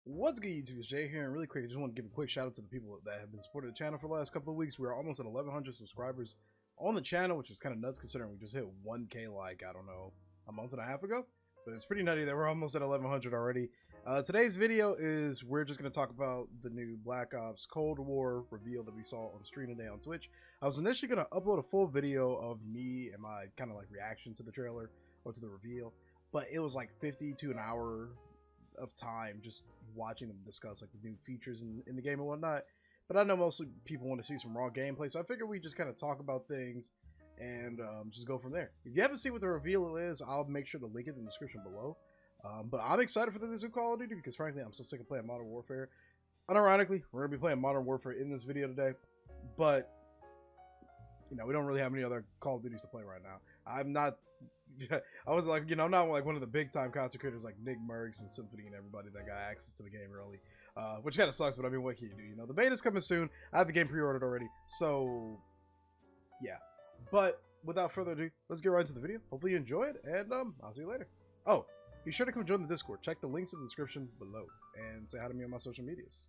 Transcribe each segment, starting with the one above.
What's good, YouTube? It's Jay here, and really quick, I just want to give a quick shout out to the people that have been supporting the channel for the last couple of weeks. We're almost at 1,100 subscribers on the channel, which is kind of nuts considering we just hit 1K like, I don't know, a month and a half ago. But it's pretty nutty that we're almost at 1,100 already. Today's video is we're just going to talk about the new Black Ops Cold War reveal that we saw on stream today on Twitch. I was initially going to upload a full video of me and my kind of like reaction to the trailer or to the reveal, but it was like 50 to an hour of time just watching them discuss like the new features in the game and whatnot. But I know mostly people want to see some raw gameplay, so I figured we just kind of talk about things and just go from there. If you haven't seen what the reveal is, I'll make sure to link it in the description below. But I'm excited for the new Call of Duty because frankly I'm so sick of playing Modern Warfare. Unironically, we're gonna be playing Modern Warfare in this video today, but you know, we don't really have any other Call of Duties to play right now. I'm not I was like, you know, I'm not like one of the big time content creators like Nick Merckx and Symphony and everybody that got access to the game early, which kind of sucks, but I mean, what can you do? You know, the beta's coming soon. I have the game pre-ordered already, so yeah. But without further ado, let's get right into the video. Hopefully you enjoy it, and I'll see you later. Oh, be sure to come join the Discord. Check the links in the description below, and say hi to me on my social medias.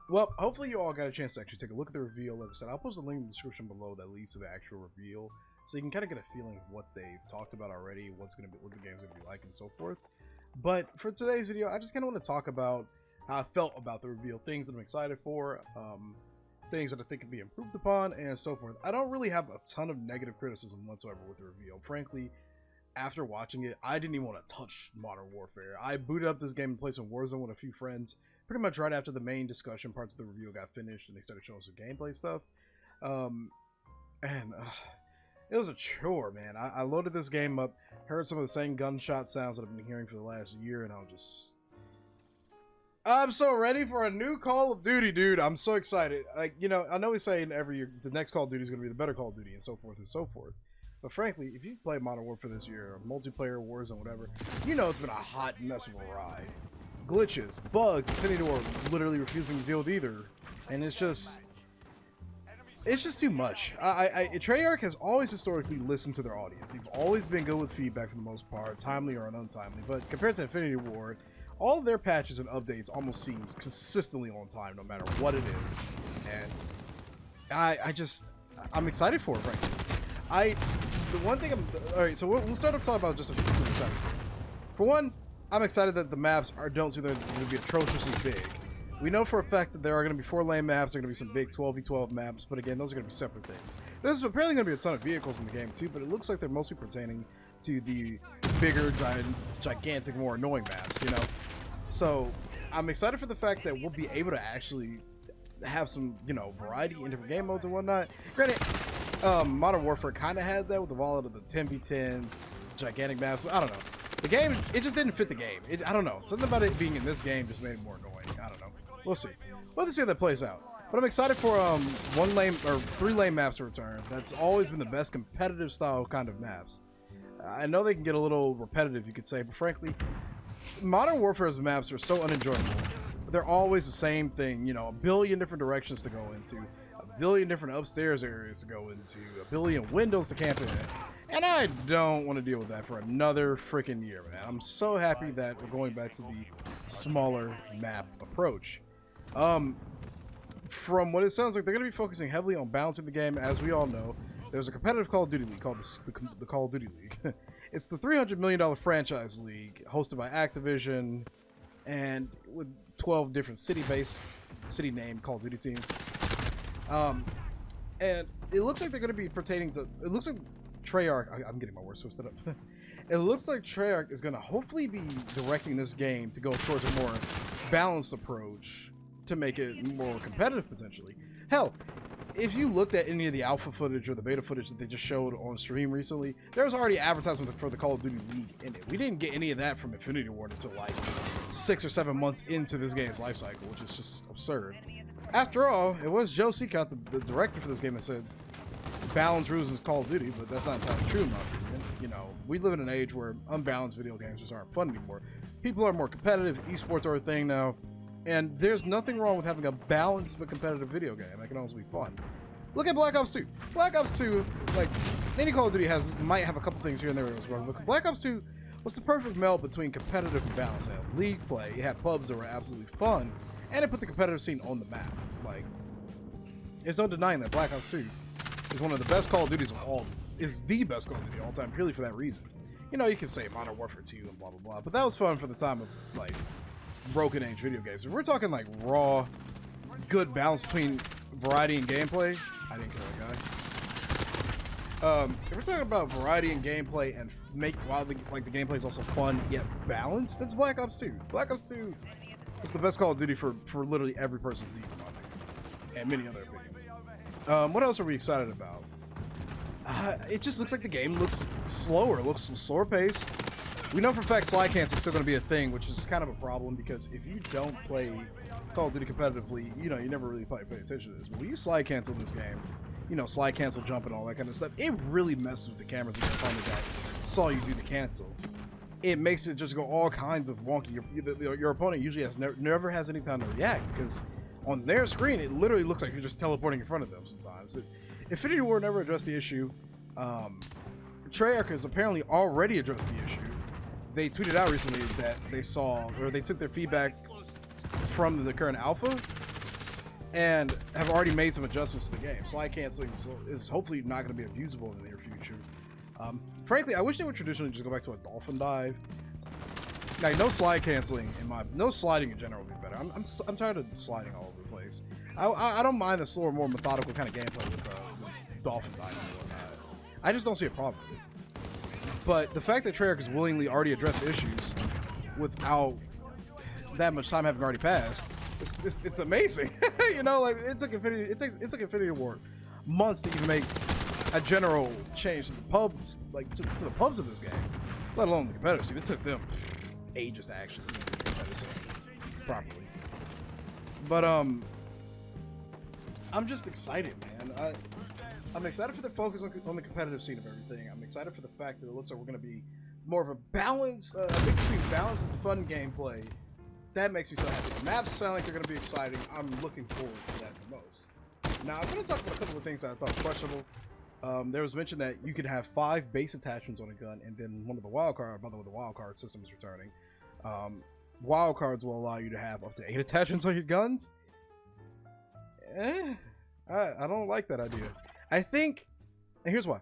Well, hopefully you all got a chance to actually take a look at the reveal. Like I said, I'll post a link in the description below that leads to the actual reveal, so you can kind of get a feeling of what they've talked about already, what the game's gonna be like, and so forth. But for today's video, I just kind of want to talk about how I felt about the reveal, things that I'm excited for, things that I think can be improved upon, and so forth. I don't really have a ton of negative criticism whatsoever with the reveal. Frankly, after watching it, I didn't even want to touch Modern Warfare. I booted up this game and played some Warzone with a few friends pretty much right after the main discussion parts of the review got finished and they started showing some gameplay stuff. It was a chore, man. I loaded this game up, heard some of the same gunshot sounds that I've been hearing for the last year, and I'm so ready for a new Call of Duty, dude. I'm so excited. Like, you know, I know we say every year the next Call of Duty is going to be the better Call of Duty and so forth and so forth. But frankly, if you've played Modern Warfare this year, or multiplayer, Warzone, whatever, you know it's been a hot mess of a ride. Glitches, bugs, Infinity War literally refusing to deal with either, and it's just too much. Treyarch has always historically listened to their audience. They've always been good with feedback for the most part, timely or untimely. But compared to Infinity War, all of their patches and updates almost seems consistently on time, no matter what it is. And I'm excited for it, frankly. The one thing all right. So we'll start off talking about just a few things I'm excited for. For one, I'm excited that the maps don't seem to be atrociously big. We know for a fact that there are going to be 4 lane maps, there are going to be some big 12v12 maps, but again, those are going to be separate things. There's apparently going to be a ton of vehicles in the game too, but it looks like they're mostly pertaining to the bigger, gigantic, more annoying maps, you know? So I'm excited for the fact that we'll be able to actually have some, you know, variety in different game modes and whatnot. Granted, Modern Warfare kind of had that with the wallet of the 10v10 gigantic maps, but I don't know. The game, it just didn't fit the game. I don't know. Something about it being in this game just made it more annoying. I don't know. We'll see. We'll have to see how that plays out. But I'm excited for 1 lane or 3 lane maps to return. That's always been the best competitive style kind of maps. I know they can get a little repetitive, you could say, but frankly, Modern Warfare's maps are so unenjoyable. They're always the same thing. You know, a billion different directions to go into, a billion different upstairs areas to go into, a billion windows to camp in. And I don't want to deal with that for another freaking year, man. I'm so happy that we're going back to the smaller map approach. From what it sounds like, they're going to be focusing heavily on balancing the game. As we all know, there's a competitive Call of Duty league called the Call of Duty League. It's the $300 million franchise league hosted by Activision and with 12 different city-named Call of Duty teams. And it looks like they're going to be pertaining to, it looks like Treyarch, I'm getting my words twisted up. It looks like Treyarch is going to hopefully be directing this game to go towards a more balanced approach to make it more competitive potentially. Hell, if you looked at any of the alpha footage or the beta footage that they just showed on stream recently, there was already advertisement for the Call of Duty League in it. We didn't get any of that from Infinity War until like 6 or 7 months into this game's life cycle, which is just absurd. After all, it was Joe Seacott, the director for this game, that said balance rules is Call of Duty, but that's not entirely true in my opinion. You know, we live in an age where unbalanced video games just aren't fun anymore. People are more competitive, esports are a thing now, and there's nothing wrong with having a balanced but competitive video game. That can also be fun. Look at Black Ops 2. Black Ops 2, like, any Call of Duty might have a couple things here and there that was wrong, but Black Ops 2 was the perfect meld between competitive and balance. It had league play, it had pubs that were absolutely fun, and it put the competitive scene on the map. Like, there's no denying that Black Ops 2 is one of the best Call of Duties of all, is the best Call of Duty of all time, purely for that reason. You know, you can say Modern Warfare 2 and blah, blah, blah, but that was fun for the time of, like, broken age video games. If we're talking, like, raw, good balance between variety and gameplay, I didn't kill that guy. If we're talking about variety and gameplay and make, while the gameplay is also fun, yet balanced, that's Black Ops 2. Black Ops 2 is the best Call of Duty for literally every person's needs, in my opinion, and many other opinions. What else are we excited about? It just looks like the game looks slower. It looks slower paced. We know for a fact slide cancel is still going to be a thing, which is kind of a problem because if you don't play Call of Duty competitively, you know, you never really pay attention to this. But when you slide cancel in this game, you know, slide cancel, jump, and all that kind of stuff, it really messes with the cameras of your opponent that saw you do the cancel. It makes it just go all kinds of wonky. Your opponent usually never has any time to react because on their screen, it literally looks like you're just teleporting in front of them sometimes. Infinity Ward never addressed the issue. Treyarch has apparently already addressed the issue. They tweeted out recently that they saw, or they took their feedback from the current alpha and have already made some adjustments to the game. Slide canceling is hopefully not going to be abusable in the near future. Frankly, I wish they would traditionally just go back to a dolphin dive. Like, no slide canceling no sliding in general would be better. I'm tired of sliding all over the place. I don't mind the slower, more methodical kind of gameplay with dolphin diving and whatnot. I just don't see a problem with it. But the fact that Treyarch has willingly already addressed issues without that much time having already passed, it's amazing. You know, like it took Infinity Ward months to even make a general change to the pubs, like to the pubs of this game, let alone the competitive scene. It took them ages to actually do the competitive scene properly. But I'm just excited, man. I'm excited for the focus on the competitive scene of everything. I'm excited for the fact that it looks like we're going to be more of a balance, a mix between balance and fun gameplay. That makes me so happy. The maps sound like they're going to be exciting. I'm looking forward to that the most. Now, I'm going to talk about a couple of things that I thought were questionable. There was mention that you could have 5 base attachments on a gun, and then one of the wildcard, by the way, the wildcard system is returning. Wildcards will allow you to have up to 8 attachments on your guns. I don't like that idea. I think, and here's why.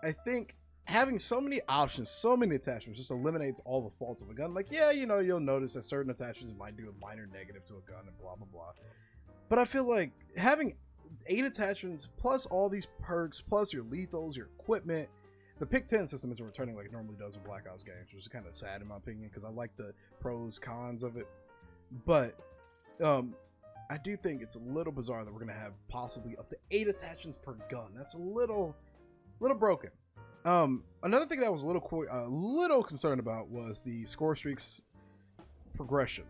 I think having so many options, so many attachments, just eliminates all the faults of a gun. Like, yeah, you know, you'll notice that certain attachments might do a minor negative to a gun and blah, blah, blah. But I feel like having 8 attachments, plus all these perks, plus your lethals, your equipment, the pick 10 system isn't returning like it normally does in Black Ops games, which is kind of sad in my opinion, because I like the pros, cons of it. But, I do think it's a little bizarre that we're going to have possibly up to 8 attachments per gun. That's a little broken. Another thing that I was a little concerned about was the score streaks progression.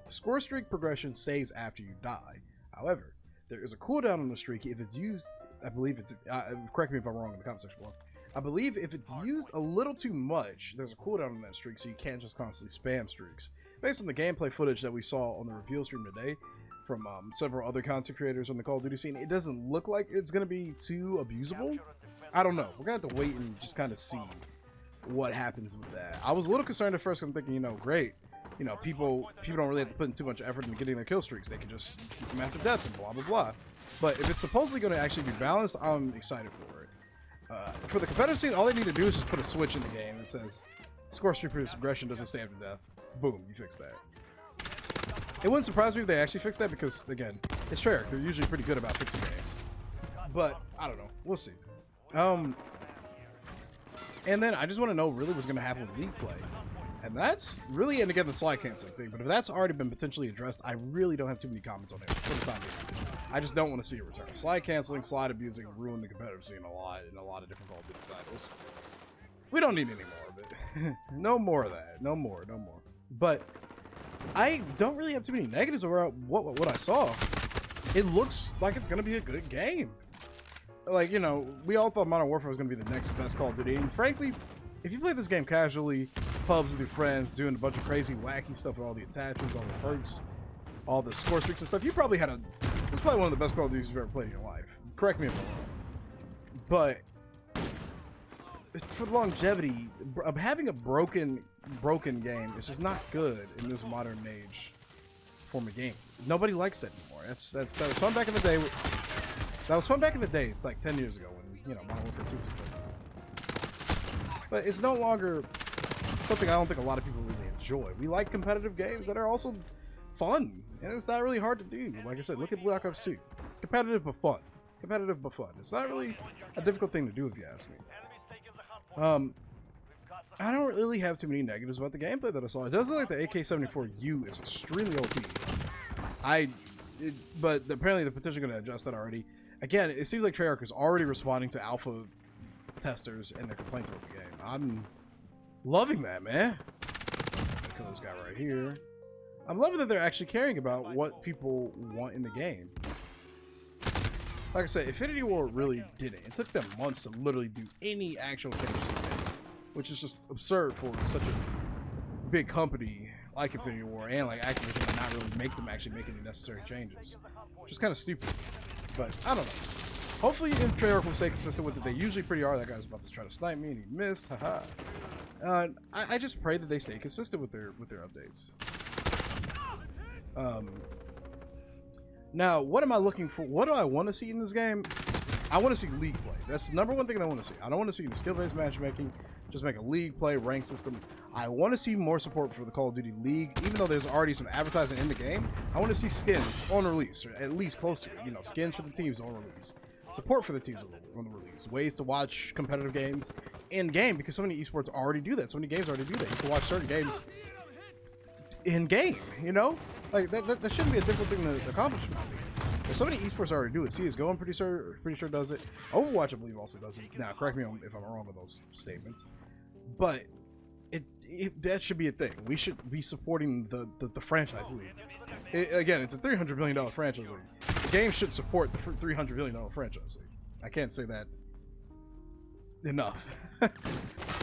Score streak progression stays after you die. However, there is a cooldown on the streak if it's used. I believe it's. Correct me if I'm wrong in the comment section below. I believe if it's used a little too much, there's a cooldown on that streak, so you can't just constantly spam streaks. Based on the gameplay footage that we saw on the reveal stream today, from several other content creators on the Call of Duty scene, it doesn't look like it's going to be too abusable. I don't know. We're going to have to wait and just kind of see what happens with that. I was a little concerned at first. I'm thinking, you know, great. You know, people don't really have to put in too much effort into getting their kill streaks. They can just keep them after death and blah, blah, blah. But if it's supposedly going to actually be balanced, I'm excited for it. For the competitive scene, all they need to do is just put a switch in the game that says score streak progression doesn't stay after death. Boom, you fix that. It wouldn't surprise me if they actually fixed that because, again, it's Treyarch. They're usually pretty good about fixing games. But, I don't know. We'll see. And then I just want to know really what's going to happen with League Play. And that's really, and again, the slide canceling thing. But if that's already been potentially addressed, I really don't have too many comments on it for the time being. I just don't want to see it return. Slide canceling, slide abusing, ruin the competitive scene in a lot of different Call of Duty titles. We don't need any more of it. No more of that. No more. But I don't really have too many negatives about what I saw. It looks like it's going to be a good game. Like, you know, we all thought Modern Warfare was going to be the next best Call of Duty. And frankly, if you play this game casually, pubs with your friends, doing a bunch of crazy, wacky stuff with all the attachments, all the perks, all the score streaks and stuff, you probably it's probably one of the best Call of Duties you've ever played in your life. Correct me if I'm wrong. But for the longevity of having a broken broken game is just not good in this modern age form of game. Nobody likes that anymore. That was fun back in the day. That was fun back in the day. It's like 10 years ago when, you know, Modern Warfare 2 was played. But it's no longer something I don't think a lot of people really enjoy. We like competitive games that are also fun, and it's not really hard to do. Like I said, look at Black Ops 2. Competitive but fun. Competitive but fun. It's not really a difficult thing to do if you ask me. I don't really have too many negatives about the gameplay that I saw. It does look like the AK-74U is extremely OP. But apparently they're potentially going to adjust that already. Again, it seems like Treyarch is already responding to alpha testers and their complaints about the game. I'm loving that, man. Kill this guy right here. I'm loving that they're actually caring about what people want in the game. Like I said, Infinity War really didn't. It took them months to literally do any actual changes to the game, which is just absurd for such a big company like Infinity War and like Activision to not really make them actually make any necessary changes. Just kind of stupid. But I don't know. Hopefully Treyarch will stay consistent with it. They usually pretty are. That guy's about to try to snipe me and he missed. Haha. I just pray that they stay consistent with their updates. Now, what am I looking for? What do I want to see in this game? I want to see league play. That's the number one thing that I want to see. I don't want to see any skill-based matchmaking. Just make a league play, rank system. I want to see more support for the Call of Duty League. Even though there's already some advertising in the game, I want to see skins on release, or at least close to it. You know, skins for the teams on release. Support for the teams on the release. Ways to watch competitive games in-game, because so many esports already do that. So many games already do that. You can watch certain games in-game, you know? Like, that shouldn't be a difficult thing to accomplish. There's so many esports already do it. CSGO, I'm pretty sure does it. Overwatch, I believe, also does it. Now, correct me if I'm wrong with those statements. But that should be a thing. We should be supporting the franchise league. Again, it's a $300 million franchise league. The game should support the $300 million franchise league. I can't say that enough.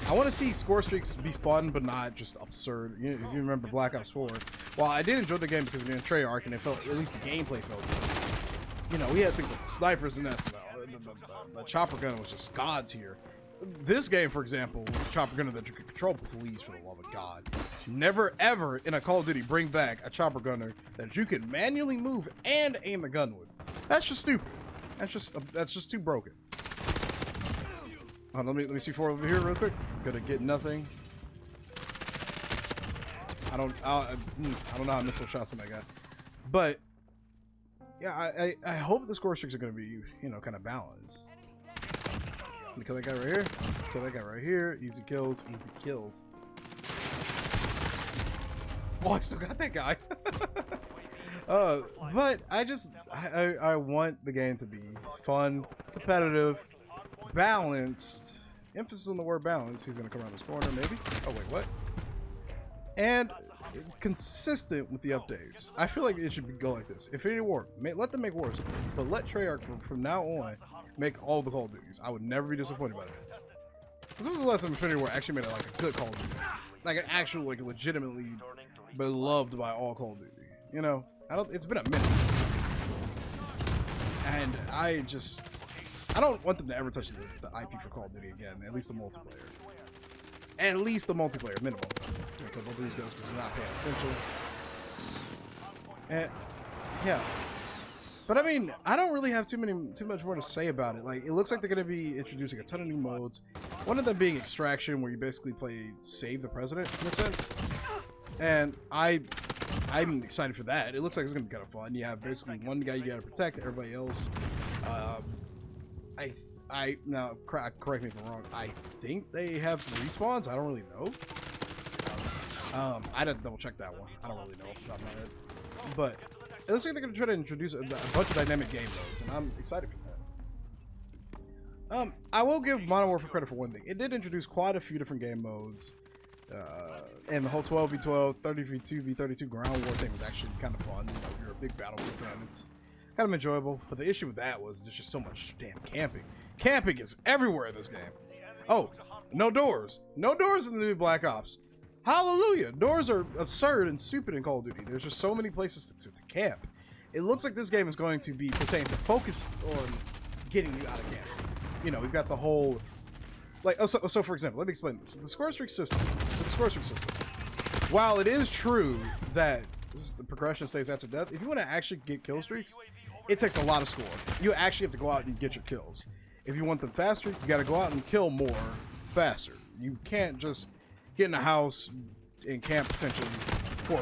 I want to see score streaks be fun, but not just absurd. You know, if you remember Black Ops 4, while I did enjoy the game because of the Treyarch, and it felt, at least the gameplay felt good. You know, we had things like the snipers and the chopper gun was just gods here. This game, for example, with the chopper gunner that you can control, please, for the love of God, never ever in a Call of Duty bring back a chopper gunner that you can manually move and aim the gun with. That's just stupid. That's just too broken. Let me see four over here real quick. Gonna get nothing. I don't know how missile shots on that guy, but yeah, I hope the score streaks are gonna be, you know, kind of balanced. Let me kill that guy right here. Kill that guy right here. Easy kills. Easy kills. Oh, I still got that guy. But I want the game to be fun, competitive, balanced. Emphasis on the word balance. He's gonna come around this corner, maybe. Oh wait, what? And consistent with the updates. I feel like it should go like this. Infinity War, let them make wars, but let Treyarch from now on make all the Call of Duties. I would never be disappointed by that. Because when was the last time Infinity War actually made it like a good Call of Duty, like an actual, like, legitimately beloved by all Call of Duty? You know, it's been a minute, and I don't want them to ever touch the IP for Call of Duty again. At least the multiplayer. At least the multiplayer, minimum. A couple of these guys because they're not paying attention. And yeah, but I mean, I don't really have too much more to say about it. Like, it looks like they're going to be introducing a ton of new modes. One of them being Extraction, where you basically play Save the President in a sense. And I'm excited for that. It looks like it's going to be kind of fun. You have basically one guy you got to protect, everybody else. Now, correct me if I'm wrong. I think they have respawns. I don't really know. I'd have to double check that one. I don't really know off the top of my head. But it looks like they're going to try to introduce a bunch of dynamic game modes, and I'm excited for that. I will give Modern Warfare credit for one thing. It did introduce quite a few different game modes. And the whole 12v12, 30v2v32 ground war thing was actually kind of fun. You know, if you're a big Battlefield fan, it's kind of enjoyable. But the issue with that was there's just so much damn camping. Camping is everywhere in this game. Oh, no doors. No doors in the new Black Ops. Hallelujah. Doors are absurd and stupid in Call of Duty. There's just so many places to camp. It looks like this game is going to be pertaining to focus on getting you out of camp. You know, we've got the whole like, so for example, let me explain this. With the score streak system, while it is true that the progression stays after death, if you want to actually get kill streaks, it takes a lot of score. You actually have to go out and get your kills. If you want them faster, you got to go out and kill more faster. You can't just get in a house and camp potentially for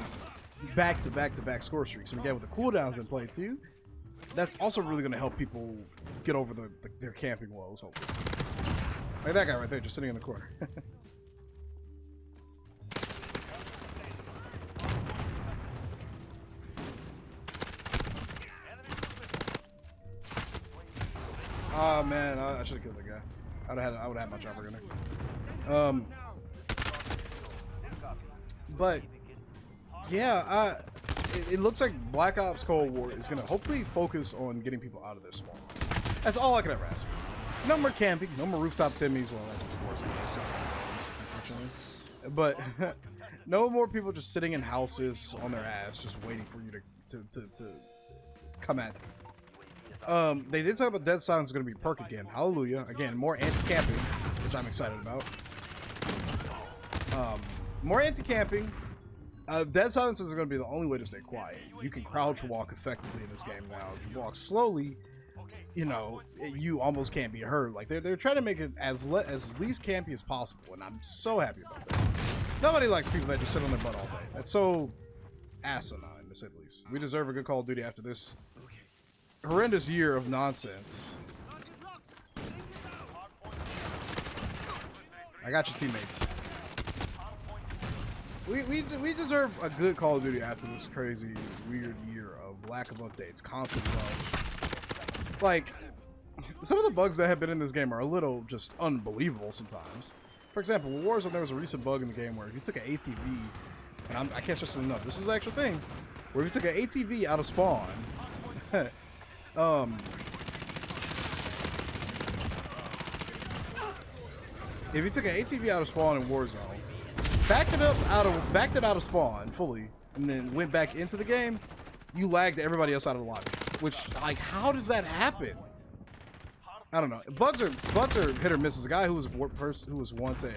back-to-back score streaks. And again, with the cooldowns in play too, that's also really going to help people get over their camping woes, hopefully. Like that guy right there, just sitting in the corner. Oh man, I should have killed that guy. I would have had my chopper in there. But yeah, it looks like Black Ops Cold War is gonna hopefully focus on getting people out of their spawn. That's all I can ever ask for. No more camping, no more rooftop timmies. Well, that's what sports are, unfortunately. But no more people just sitting in houses on their ass, just waiting for you to come at them. They did talk about Dead Silence is going to be perk again. Hallelujah. Again, more anti-camping, which I'm excited about. More anti-camping. Dead Silence is going to be the only way to stay quiet. You can crouch walk effectively in this game now. If you walk slowly, you know, you almost can't be heard. Like they're trying to make it as least campy as possible, and I'm so happy about that. Nobody likes people that just sit on their butt all day. That's so asinine, to say the least. We deserve a good Call of Duty after this horrendous year of nonsense. I got your teammates. We deserve a good Call of Duty after this crazy, weird year of lack of updates, constant bugs. Like, some of the bugs that have been in this game are a little just unbelievable sometimes. For example, with Warzone, there was a recent bug in the game where if you took an ATV, and I can't stress this enough, this is the actual thing, where if you took an ATV out of spawn, if you took an ATV out of spawn in Warzone, backed it out of spawn fully, and then went back into the game, you lagged everybody else out of the lobby. Which, like, how does that happen? I don't know. Bugs are hit or miss. As a guy who was once a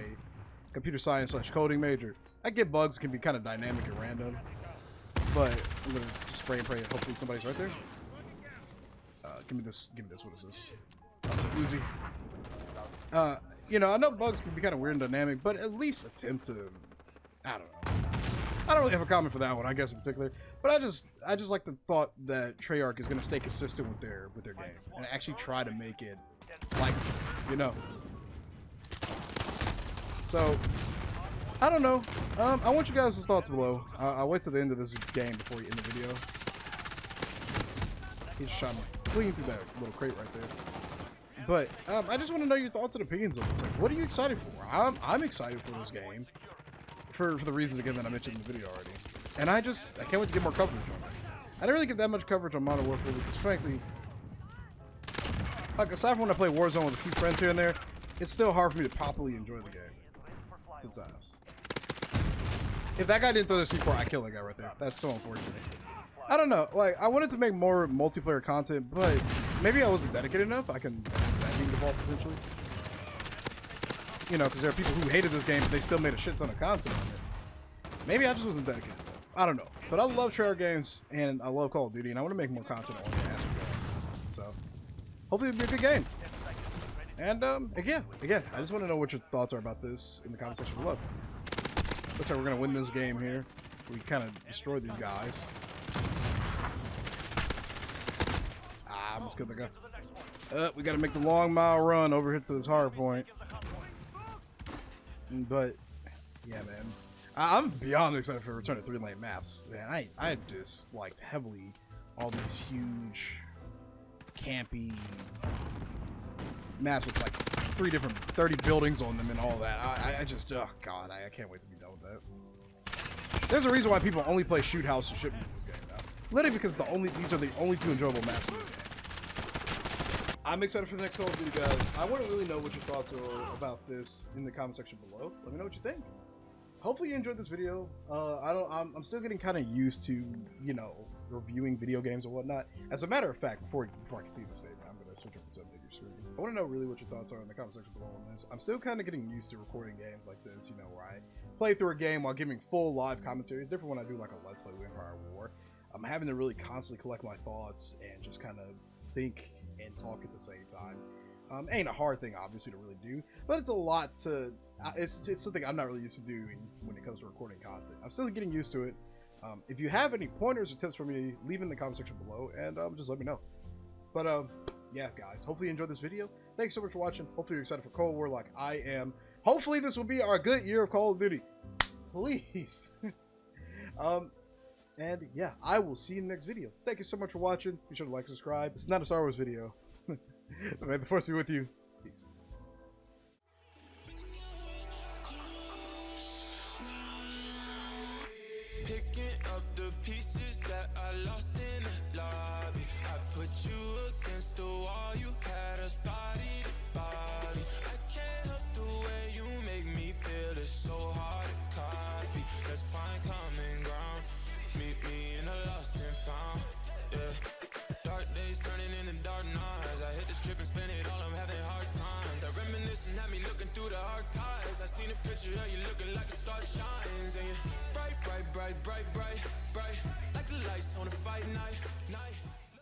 computer science / coding major, I get bugs can be kind of dynamic and random. But I'm gonna spray and pray. Hopefully somebody's right there. Give me this. What is this? That's a Uzi. You know, I know bugs can be kind of weird and dynamic, but at least attempt to. I don't know. I don't really have a comment for that one, I guess in particular. But I just like the thought that Treyarch is going to stay consistent with their game and actually try to make it like, you know. So I don't know. I want you guys' thoughts below. I'll wait till the end of this game before we end the video. He just shot me clean through that little crate right there. But I just want to know your thoughts and opinions on this. Like, what are you excited for? I'm excited for this game for the reasons again that I mentioned in the video already. And I can't wait to get more coverage on it. I didn't really get that much coverage on Modern Warfare because frankly, like aside from when I play Warzone with a few friends here and there, it's still hard for me to properly enjoy the game sometimes. If that guy didn't throw the C4, I'd kill that guy right there. That's so unfortunate. I don't know. Like, I wanted to make more multiplayer content, but maybe I wasn't dedicated enough. I can answer that being default potentially. You know, because there are people who hated this game, but they still made a shit ton of content on it. Maybe I just wasn't dedicated enough. I don't know. But I love Treyarch games, and I love Call of Duty, and I want to make more content on it as we go. So, hopefully it'll be a good game. And, again, I just want to know what your thoughts are about this in the comment section below. Looks like we're going to win this game here. We kind of destroyed these guys. I almost killed the guy. We got to make the long mile run over here to this hard point. But, yeah, man. I'm beyond excited for Return to 3-lane maps. Man, I just liked heavily all these huge, campy maps with like 30 buildings on them and all that. I just, oh god, I can't wait to be done with that. There's a reason why people only play Shoot House and Shipment in this game now. Literally because these are the only two enjoyable maps in this game. I'm excited for the next Call of Duty, guys. I want to really know what your thoughts are about this in the comment section below. Let me know what you think. Hopefully you enjoyed this video. I'm still getting kind of used to, you know, reviewing video games and whatnot. As a matter of fact, before I continue the statement, I'm gonna switch over to a bigger screen. I want to know really what your thoughts are in the comment section below on this. I'm still kind of getting used to recording games like this, you know, where I play through a game while giving full live commentary. It's different when I do like a Let's Play with Empire War. I'm having to really constantly collect my thoughts and just kind of think and talk at the same time. Ain't a hard thing, obviously, to really do, but it's a lot to... It's something I'm not really used to doing when it comes to recording content. I'm still getting used to it. If you have any pointers or tips for me, leave in the comment section below, and just let me know. But yeah, guys, hopefully you enjoyed this video. Thanks so much for watching. Hopefully you're excited for Cold War like I am. Hopefully this will be our good year of Call of Duty. Please. And yeah, I will see you in the next video. Thank you so much for watching. Be sure to like, subscribe. It's not a Star Wars video. May the Force be with you. Peace. Picking up the pieces that I lost in the lobby. I put you against the wall, you had us body to body. I can't help the way you make me feel, it's so hard to copy. Let's find common ground, meet me in a lost and found, yeah. Dark days turning into dark nights. I hit the strip and spend it all, I'm having hard times. That reminiscing had me looking through the archives. I seen a picture of you looking like the star shines. And you're bright, bright, bright, bright, bright, bright, like the lights on a fight night.